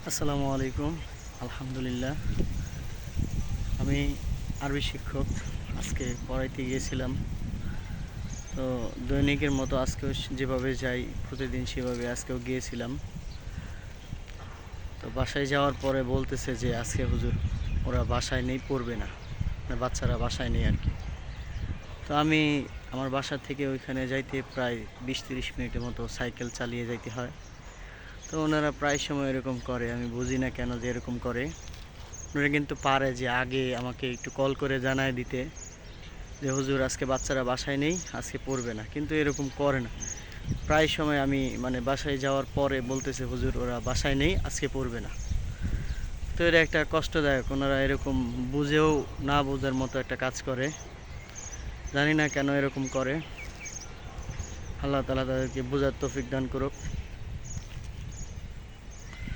আসসালামু আলাইকুম। আলহামদুলিল্লাহ, আমি আরবি শিক্ষক। আজকে পড়াইতে গিয়েছিলাম। তো দৈনিকের মতো আজকেও যেভাবে যাই প্রতিদিন সেভাবে আজকেও গিয়েছিলাম। তো বাসায় যাওয়ার পরে বলতেছে যে আজকে হুজুর ওরা বাসায় নেই, পড়বে না, মানে বাচ্চারা বাসায় নেই আর কি। তো আমি আমার বাসা থেকে ওইখানে যাইতে প্রায় 20-30 মিনিটের মতো সাইকেল চালিয়ে যাইতে হয়। তো ওনারা প্রায় সময় এরকম করে, আমি বুঝি না কেন যে এরকম করে। ওনারা কিন্তু পারে যে আগে আমাকে একটু কল করে জানায় দিতে যে হুজুর আজকে বাচ্চারা বাসায় নেই, আজকে পড়বে না, কিন্তু এরকম করে না। প্রায় সময় আমি বাসায় যাওয়ার পরে বলতেছে হুজুর ওরা বাসায় নেই, আজকে পড়বে না। তো এটা একটা কষ্টদায়ক, ওনারা এরকম বুঝেও না বোঝার মতো একটা কাজ করে। জানি না কেন এরকম করে। আল্লাহ তাআলা তাদেরকে বোঝার তৌফিক দান করুক।